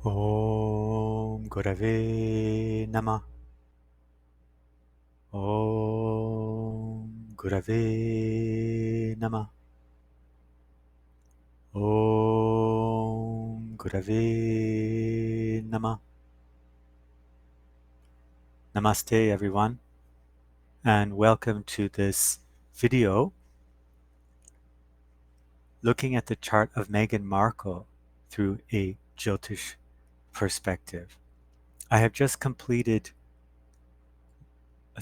Om Gurave Nama. Om Gurave Nama. Om Gurave Nama. Namaste, everyone, and welcome to this video looking at the chart of Meghan Markle through a Jyotish perspective. I have just completed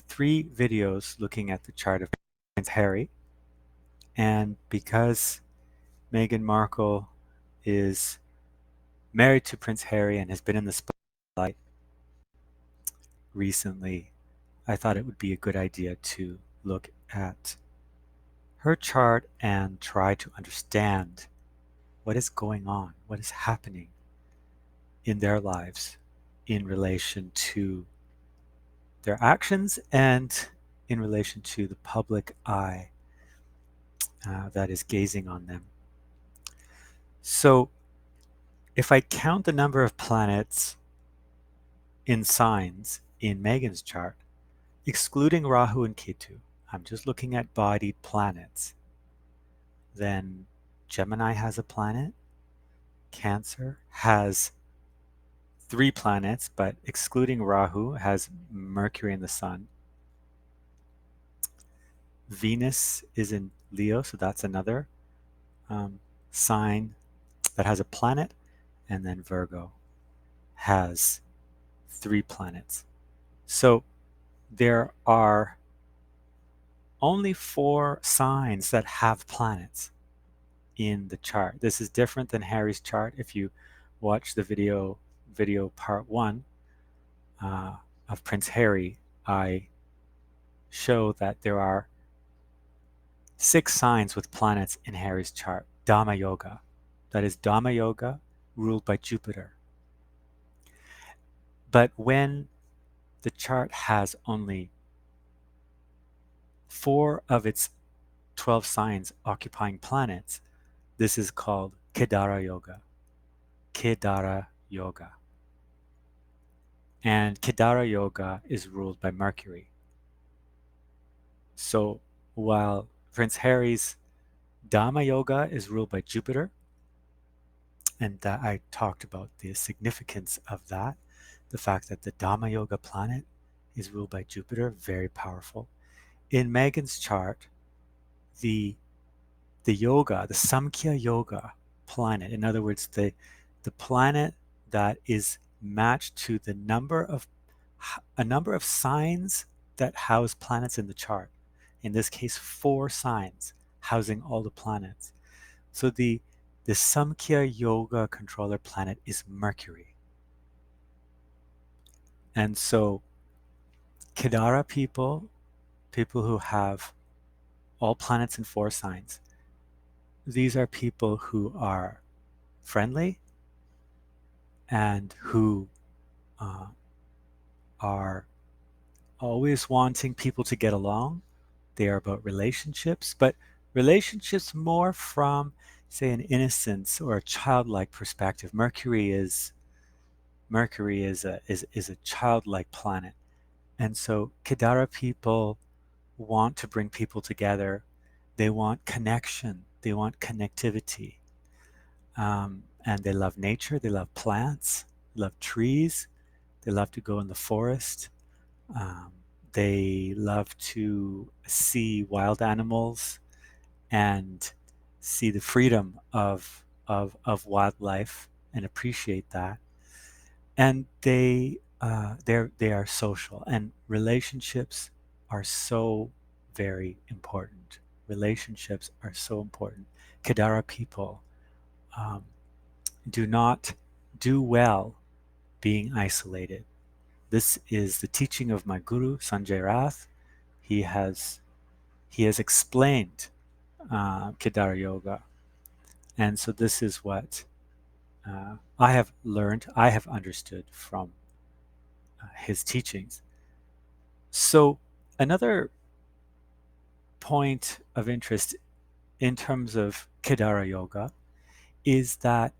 3 videos looking at the chart of Prince Harry, and because Meghan Markle is married to Prince Harry and has been in the spotlight recently, I thought it would be a good idea to look at her chart and try to understand what is going on, what is happening in their lives in relation to their actions and in relation to the public eye that is gazing on them. So if I count the number of planets in signs in Meghan's chart, excluding Rahu and Ketu, I'm just looking at bodied planets, then Gemini has a planet, Cancer has 3 planets, but excluding Rahu has Mercury and the Sun. Venus is in Leo, so that's another sign that has a planet, and then Virgo has 3 planets. So there are only 4 signs that have planets in the chart. This is different than Harry's chart. If you watch the video part 1 of Prince Harry, I show that there are 6 signs with planets in Harry's chart. Dhamma Yoga. That is Dhamma Yoga ruled by Jupiter. But when the chart has only 4 of its 12 signs occupying planets, this is called Kedara Yoga. Kedara Yoga. And Kedara Yoga is ruled by Mercury. So while Prince Harry's Dhamma Yoga is ruled by Jupiter, and that I talked about the significance of that, the fact that the Dhamma Yoga planet is ruled by Jupiter, very powerful. In Meghan's chart, the yoga, the Samkhya Yoga planet, in other words, the planet that is matched to a number of signs that house planets in the chart. In this case, 4 signs housing all the planets. So the Samkhya Yoga controller planet is Mercury. And so Kedara people who have all planets in 4 signs, these are people who are friendly and who are always wanting people to get along. They are about relationships, but relationships more from, say, an innocence or a childlike perspective. Mercury is a childlike planet, and so Kedara people want to bring people together. They want connection. They want connectivity, and they love nature. They love plants. Love trees. They love to go in the forest. They love to see wild animals and see the freedom of wildlife and appreciate that. And they are social, and relationships are so very important. Relationships are so important. Kedara people do not do well being isolated. This is the teaching of my guru, Sanjay Rath. He has explained Kedara Yoga. And so this is what I have learned, I have understood from his teachings. So another point of interest in terms of Kedara Yoga is that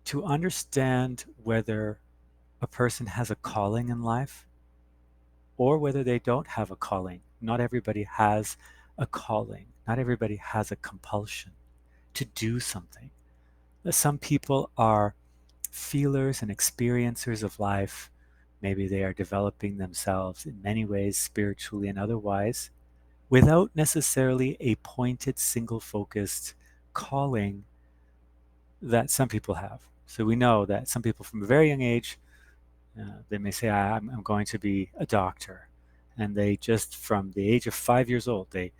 to understand whether a person has a calling in life or whether they don't have a calling. Not everybody has a calling. Not everybody has a compulsion to do something. Some people are feelers and experiencers of life. Maybe they are developing themselves in many ways, spiritually and otherwise, without necessarily a pointed, single-focused calling that some people have. So we know that some people from a very young age, they may say, I'm going to be a doctor. And they just, from the age of 5 years old, they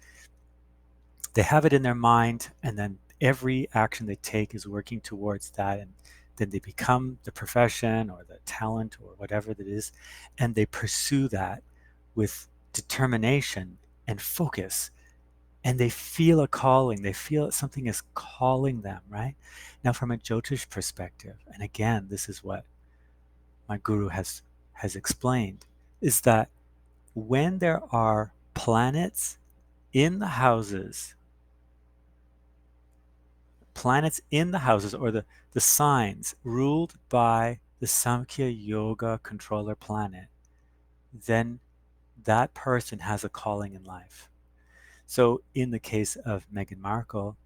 have it in their mind, and then every action they take is working towards that, and then they become the profession or the talent or whatever it is, and they pursue that with determination and focus, and they feel a calling. They feel that something is calling them, right? Now, from a Jyotish perspective, and again, this is what my guru has explained, is that when there are planets in the houses, or the signs ruled by the Samkhya Yoga controller planet, then that person has a calling in life. So in the case of Meghan Markle,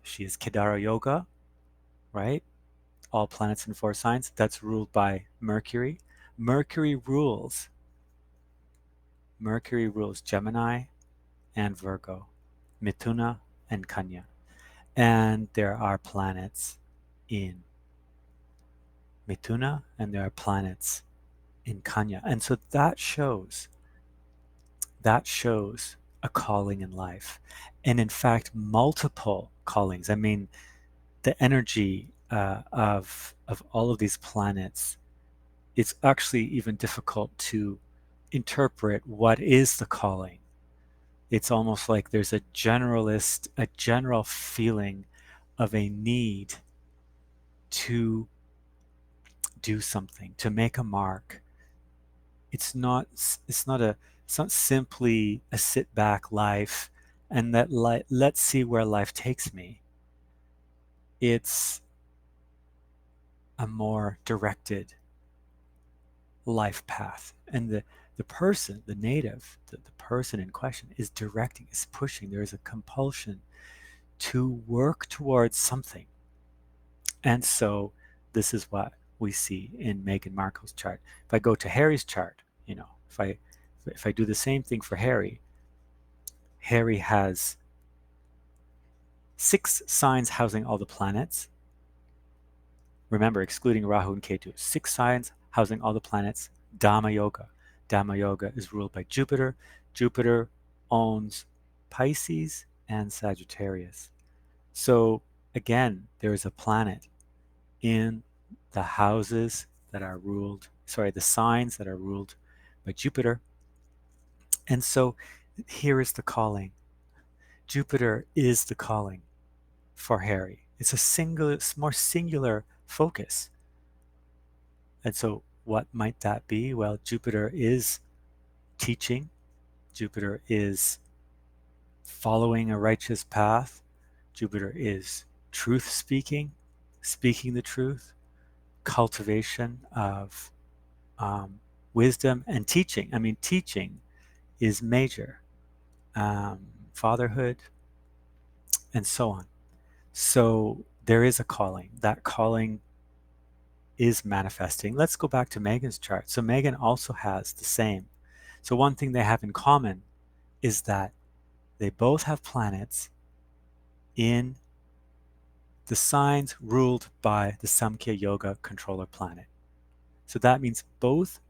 she is Kedara Yoga, right? All planets in 4 signs. That's ruled by Mercury. Mercury rules Gemini and Virgo, Mithuna and Kanya. And there are planets in Mithuna and there are planets in Kanya. And so that shows a calling in life. And in fact, multiple callings. I mean, the energy of all of these planets, it's actually even difficult to interpret what is the calling. It's almost like there's a general feeling of a need to do something, to make a mark. It's not simply a sit back life and let's see where life takes me. It's a more directed life path. And the person, the native, the person in question is directing, is pushing. There is a compulsion to work towards something. And so this is what we see in Meghan Markle's chart. If I go to Harry's chart, if I do the same thing for Harry has 6 signs housing all the planets. Remember, excluding Rahu and Ketu. 6 signs housing all the planets. Dhamma Yoga. Dhamma Yoga is ruled by Jupiter. Jupiter owns Pisces and Sagittarius. So again, there is a planet in the houses that are ruled, the signs that are ruled by Jupiter. And so here is the calling. Jupiter is the calling for Harry. It's more singular focus. And so what might that be? Well, Jupiter is teaching. Jupiter is following a righteous path. Jupiter is truth speaking the truth, cultivation of wisdom, and teaching. I mean, teaching is major. Fatherhood, and so on. So there is a calling. That calling is manifesting. Let's go back to Meghan's chart. So Meghan also has the same. So one thing they have in common is that they both have planets in the signs ruled by the Samkhya Yoga controller planet. So that means both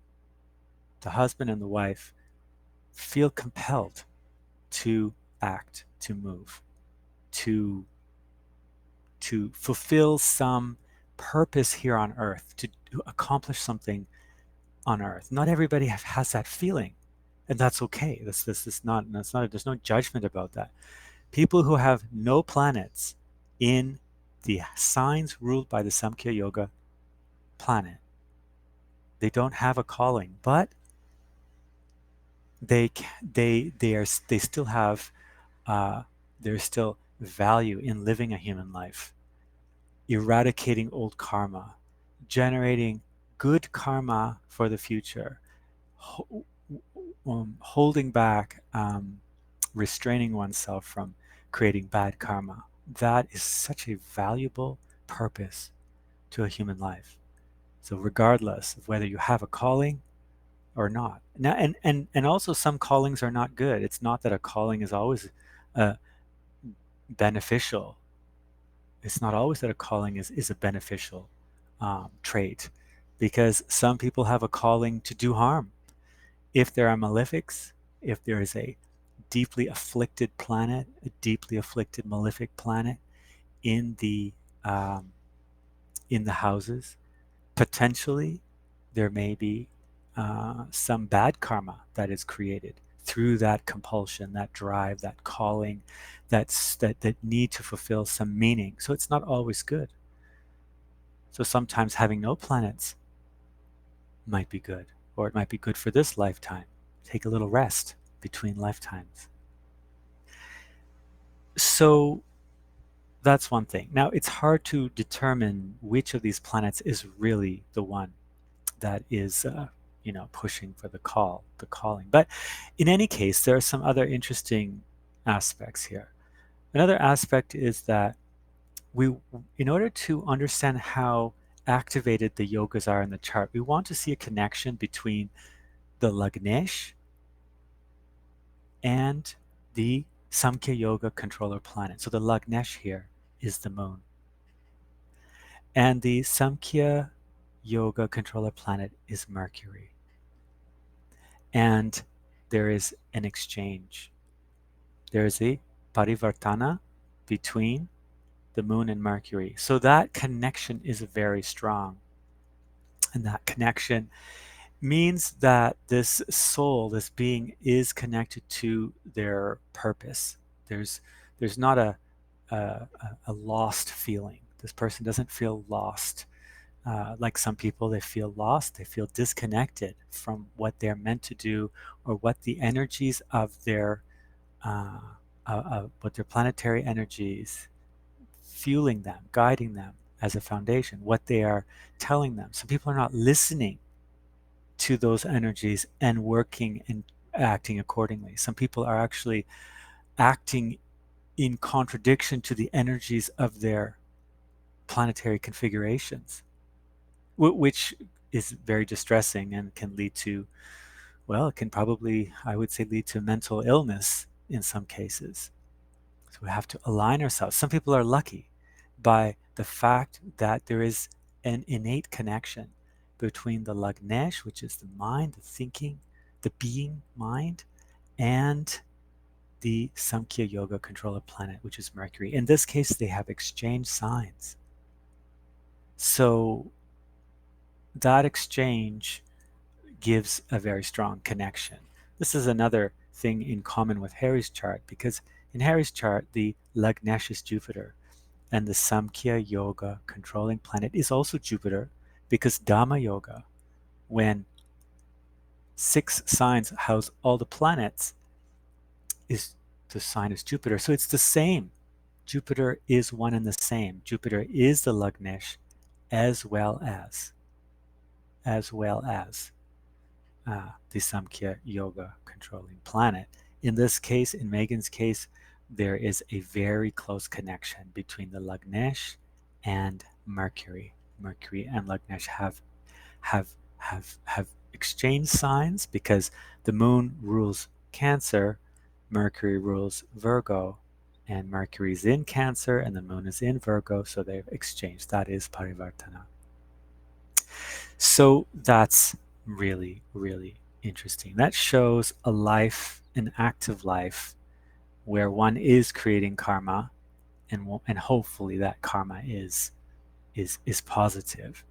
the husband and the wife feel compelled to act, to move, to fulfill some purpose here on earth, to accomplish something on earth. Not everybody has that feeling, and that's okay. There's no judgment about that. People who have no planets in the signs ruled by the Samkhya Yoga planet, they don't have a calling, but they still have there's still value in living a human life. eradicating old karma, generating good karma for the future, holding back, restraining oneself from creating bad karma. That is such a valuable purpose to a human life. So regardless of whether you have a calling or not. Now, and also some callings are not good. It's not that a calling is always uh, beneficial. It's not always that a calling is a beneficial trait, because some people have a calling to do harm. If there are malefics, if there is a deeply afflicted planet, a deeply afflicted malefic planet in the um, houses, potentially there may be some bad karma that is created through that compulsion, that drive, that calling, that need to fulfill some meaning. So it's not always good. So sometimes having no planets might be good, or it might be good for this lifetime. Take a little rest between lifetimes. So that's one thing. Now, it's hard to determine which of these planets is really the one that is, pushing for the calling. But in any case, there are some other interesting aspects here. Another aspect is that we, in order to understand how activated the yogas are in the chart, we want to see a connection between the Lagnesh and the Samkhya Yoga controller planet. So the Lagnesh here is the moon. And the Samkhya Yoga controller planet is Mercury. And there is an exchange. There is a parivartana between the moon and Mercury. So that connection is very strong. And that connection means that this soul, this being, is connected to their purpose. There's not a, a lost feeling. This person doesn't feel lost. Like some people, they feel lost, they feel disconnected from what they're meant to do, or what the energies of their what their planetary energies fueling them, guiding them as a foundation, what they are telling them. Some people are not listening to those energies and working and acting accordingly. Some people are actually acting in contradiction to the energies of their planetary configurations, which is very distressing and can lead to, well, it can probably, I would say, lead to mental illness in some cases. So we have to align ourselves. Some people are lucky by the fact that there is an innate connection between the Lagnesh, which is the mind, the thinking, the being mind, and the Samkhya Yoga controller planet, which is Mercury. In this case, they have exchanged signs. So that exchange gives a very strong connection. This is another thing in common with Harry's chart, because in Harry's chart, the Lagnesh is Jupiter, and the Samkhya Yoga controlling planet is also Jupiter, because Dhamma Yoga, when 6 signs house all the planets, is the sign is Jupiter. So it's the same. Jupiter is one and the same. Jupiter is the Lagnesh, as well as the Samkhya Yoga controlling planet. In this case, in Meghan's case, there is a very close connection between the Lagnesh and Mercury. Mercury and Lagnesh have exchanged signs, because the moon rules Cancer, Mercury rules Virgo, and Mercury is in Cancer and the moon is in Virgo, so they've exchanged. That is parivartana. So that's really, really interesting. That shows a life, an active life, where one is creating karma, and hopefully that karma is positive.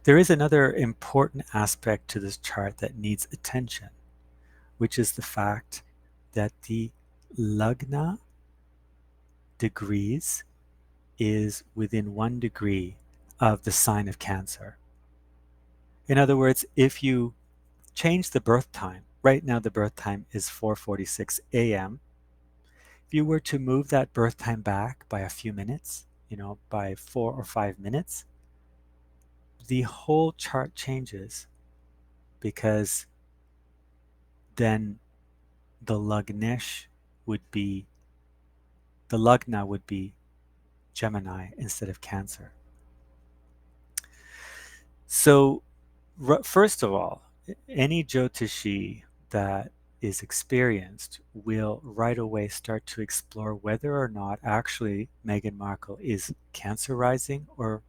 There is another important aspect to this chart that needs attention, which is the fact that the lagna degrees is within 1 degree of the sign of Cancer. In other words, if you change the birth time, right now the birth time is 4:46 a.m. If you were to move that birth time back by a few minutes, by 4 or 5 minutes, the whole chart changes, because then the lagnesh would be, the lagna would be Gemini instead of Cancer. So first of all, any Jyotishi that is experienced will right away start to explore whether or not actually Meghan Markle is Cancer rising or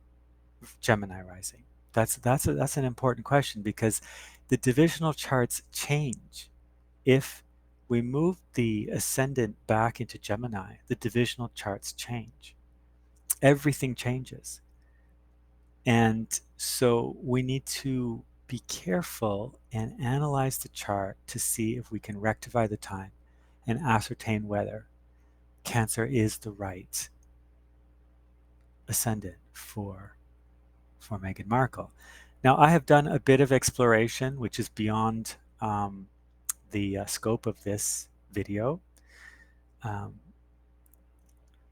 Gemini rising. That's an important question, because the divisional charts change. If we move the ascendant back into Gemini, the divisional charts change. Everything changes. And so we need to be careful and analyze the chart to see if we can rectify the time and ascertain whether Cancer is the right ascendant for Meghan Markle. Now, I have done a bit of exploration, which is beyond the scope of this video,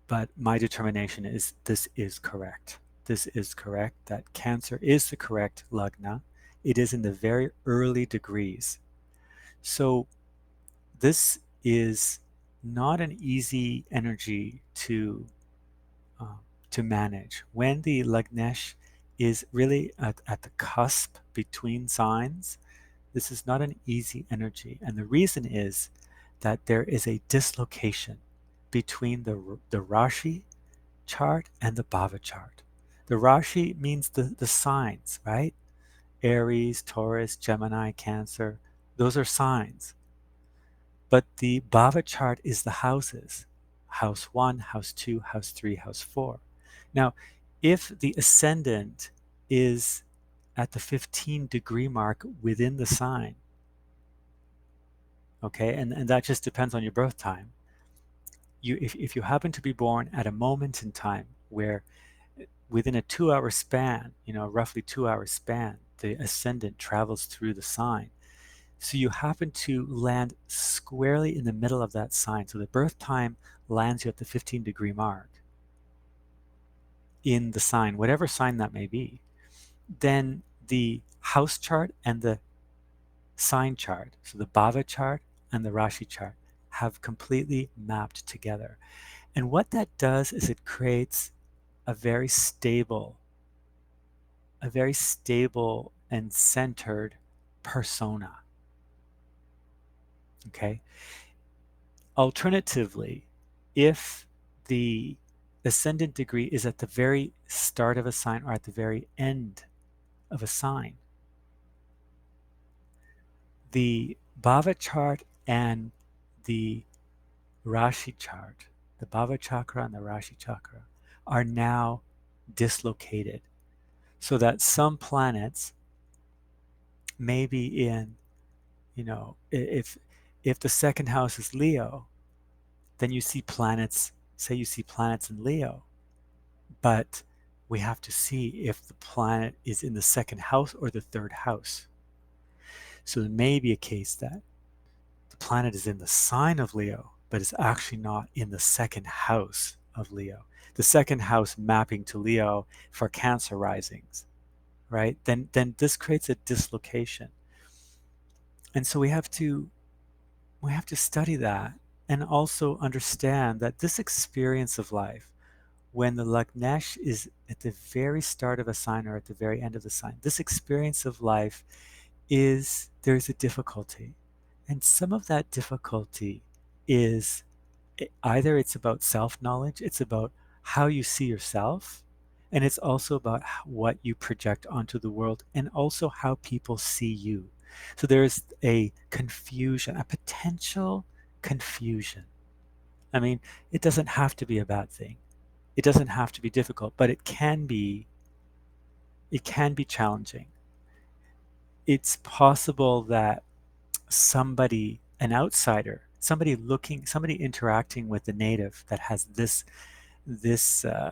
but my determination is this is correct. This is correct, that Cancer is the correct lagna. It is in the very early degrees. So this is not an easy energy to manage. When the lagnesh is really at the cusp between signs, this is not an easy energy. And the reason is that there is a dislocation between the Rashi chart and the Bhava chart. The Rashi means the signs, right? Aries, Taurus, Gemini, Cancer, those are signs. But the Bhava chart is the houses. House 1, House 2, House 3, House 4. Now, if the ascendant is at the 15-degree mark within the sign, okay, and that just depends on your birth time. If you happen to be born at a moment in time where within a 2-hour span, roughly 2-hour span, the ascendant travels through the sign. So you happen to land squarely in the middle of that sign. So the birth time lands you at the 15-degree mark in the sign, whatever sign that may be. Then the house chart and the sign chart, so the Bhava chart and the Rashi chart, have completely mapped together. And what that does is it creates a very stable and centered persona. Okay. Alternatively, if the ascendant degree is at the very start of a sign or at the very end of a sign, the Bhava chart and the Rashi chart, the Bhava chakra and the Rashi chakra, are now dislocated, so that some planets may be in, if the second house is Leo, then you see planets in Leo, but we have to see if the planet is in the second house or the third house. So there may be a case that the planet is in the sign of Leo, but it's actually not in the second house of Leo. The second house mapping to Leo for Cancer risings, right? Then this creates a dislocation. And so we have to study that and also understand that this experience of life, when the Lagnesh is at the very start of a sign or at the very end of the sign, this experience of life there's a difficulty. And some of that difficulty is either it's about self-knowledge, it's about how you see yourself, and it's also about what you project onto the world and also how people see you. So there's a confusion, a potential confusion. I mean, it doesn't have to be a bad thing. It doesn't have to be difficult, but it can be challenging. It's possible that an outsider, somebody interacting with the native that has this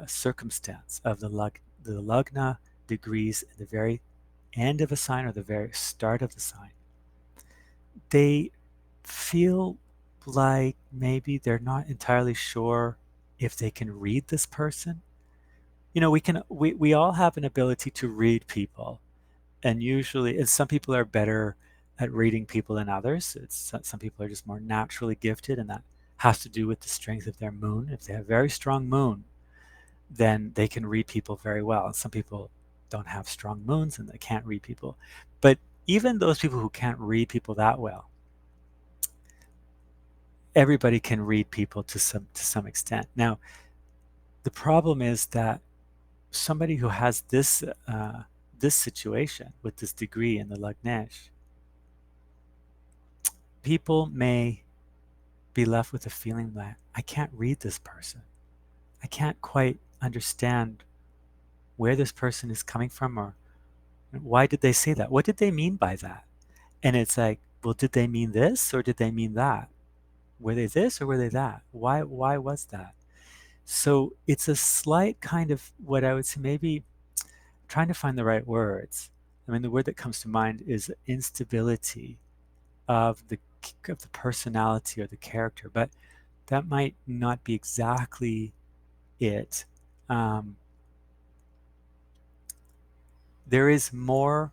circumstance of the lagna degrees at the very end of a sign or the very start of the sign, they feel like maybe they're not entirely sure if they can read this person. You know, we all have an ability to read people, and usually, and some people are better at reading people than others. Some people are just more naturally gifted, and that has to do with the strength of their moon. If they have a very strong moon, then they can read people very well. And some people don't have strong moons and they can't read people. But even those people who can't read people that well, everybody can read people to some extent. Now, the problem is that somebody who has this situation with this degree in the Lagnesh, people may be left with a feeling that I can't read this person. I can't quite understand where this person is coming from, or why did they say that? What did they mean by that? And it's like, well, did they mean this or did they mean that? Were they this or were they that? Why was that? So it's a slight kind of what I would say, maybe trying to find the right words. I mean, the word that comes to mind is instability of the personality or the character, but that might not be exactly it. There is more,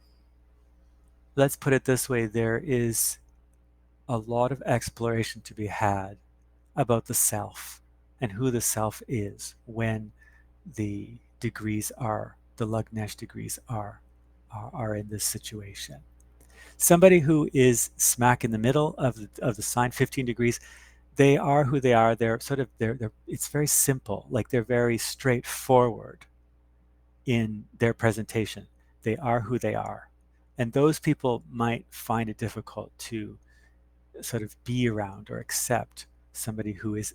let's put it this way, there is a lot of exploration to be had about the self and who the self is when the degrees are, the Lagnesh degrees are in this situation. Somebody who is smack in the middle of the sign, 15 degrees, they are who they are. They're sort of, they're it's very simple, like they're very straightforward in their presentation. They are who they are. And those people might find it difficult to sort of be around or accept somebody whose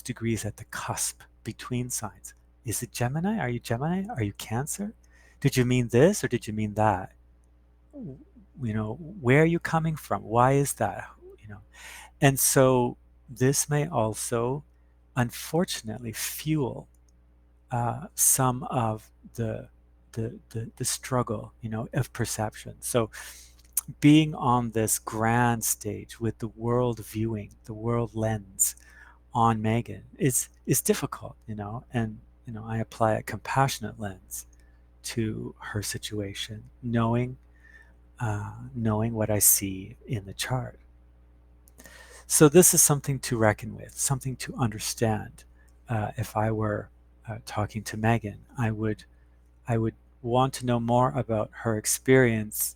degree is at the cusp between signs. Is it Gemini? Are you Gemini? Are you Cancer? Did you mean this or did you mean that? You know, where are you coming from? Why is that? You know, and so this may also, unfortunately, fuel some of the struggle, you know, of perception. So being on this grand stage with the world viewing, the world lens on Meghan is difficult, you know, and you know, I apply a compassionate lens to her situation, knowing what I see in the chart. So this is something to reckon with, something to understand. If I were talking to Meghan, I would want to know more about her experience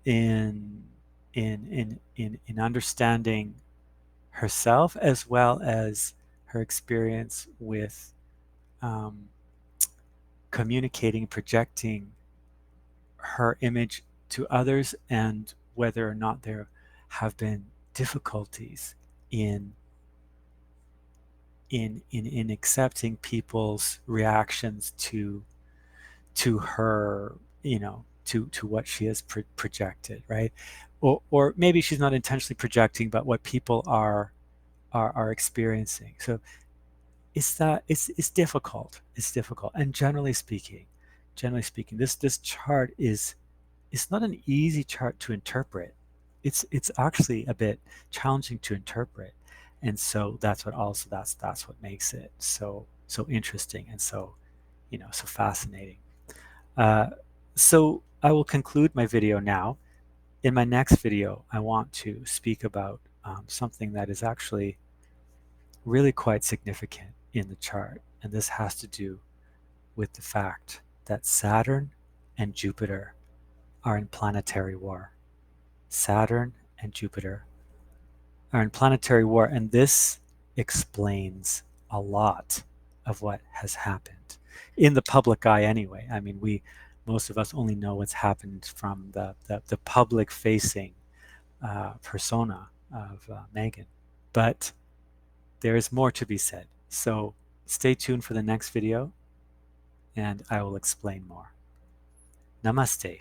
in in understanding herself, as well as her experience with um, communicating, projecting her image to others, and whether or not there have been difficulties in in accepting people's reactions to her, you know, to what she has projected, right? Or maybe she's not intentionally projecting, but what people are experiencing. So it's difficult. It's difficult, and generally speaking, this chart is, it's not an easy chart to interpret. It's actually a bit challenging to interpret, and so that's what makes it so interesting and so, you know, so fascinating. Uh, so I will conclude my video now. In my next video, I want to speak about something that is actually really quite significant in the chart, and this has to do with the fact that Saturn and Jupiter are in planetary war. Saturn and Jupiter are in planetary war, and this explains a lot of what has happened in the public eye anyway. I mean, most of us only know what's happened from the public facing persona of Meghan, but there is more to be said. So stay tuned for the next video and I will explain more. Namaste.